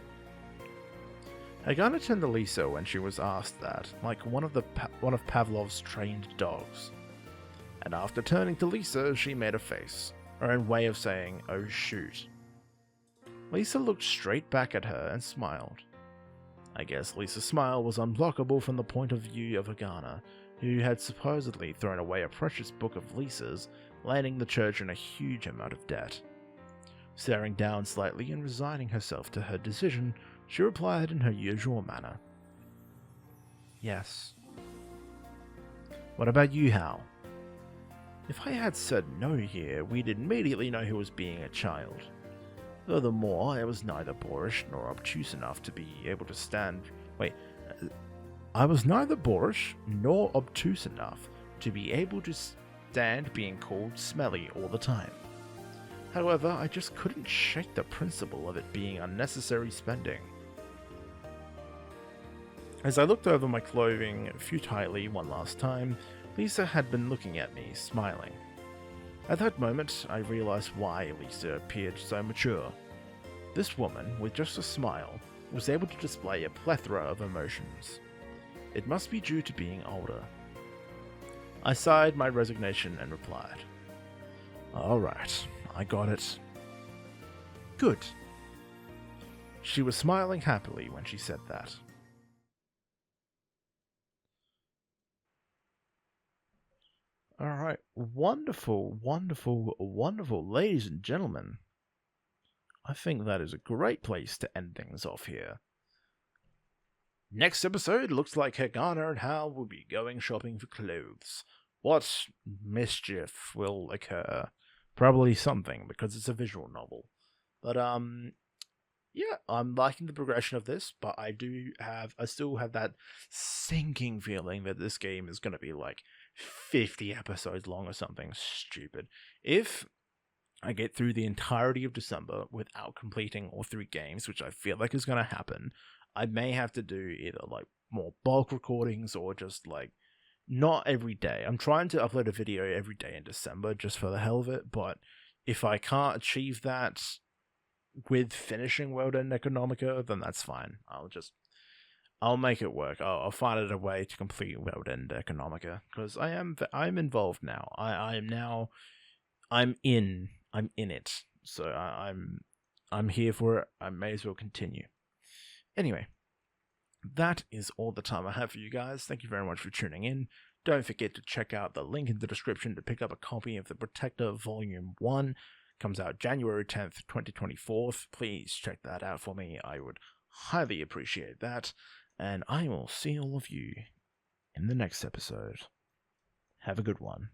Hagana turned to Lisa when she was asked that, like one of Pavlov's trained dogs. And after turning to Lisa, she made a face, or a way of saying, "Oh shoot." Lisa looked straight back at her and smiled. I guess Lisa's smile was unblockable from the point of view of Hagana, who had supposedly thrown away a precious book of Lisa's, landing the church in a huge amount of debt. Staring down slightly and resigning herself to her decision, she replied in her usual manner. Yes. What about you, Hal? If I had said no here, we'd immediately know who was being a child. Furthermore, I was neither boorish nor obtuse enough to be able to stand... I was neither boorish nor obtuse enough to be able to stand being called smelly all the time. However, I just couldn't shake the principle of it being unnecessary spending. As I looked over my clothing futilely one last time, Lisa had been looking at me, smiling. At that moment, I realized why Lisa appeared so mature. This woman, with just a smile, was able to display a plethora of emotions. It must be due to being older. I sighed my resignation and replied, "Alright, I got it." Good. She was smiling happily when she said that. Alright, wonderful, wonderful, wonderful, ladies and gentlemen. I think that is a great place to end things off here. Next episode looks like Hagana and Hal will be going shopping for clothes. What mischief will occur? Probably something, because it's a visual novel. But, yeah, I'm liking the progression of this, but I still have that sinking feeling that this game is going to be like 50 episodes long or something stupid. If I get through the entirety of December without completing all 3 games, which I feel like is going to happen, I may have to do either like more bulk recordings or just like not every day. I'm trying to upload a video every day in December just for the hell of it, but if I can't achieve that with finishing World End Economica, then that's fine. I'll make it work. I'll find a way to complete World End Economica, because I'm involved now. I'm in it. So I'm here for it. I may as well continue. Anyway, that is all the time I have for you guys. Thank you very much for tuning in. Don't forget to check out the link in the description to pick up a copy of The Protector Volume 1. Comes out January 10th, 2024. Please check that out for me. I would highly appreciate that. And I will see all of you in the next episode. Have a good one.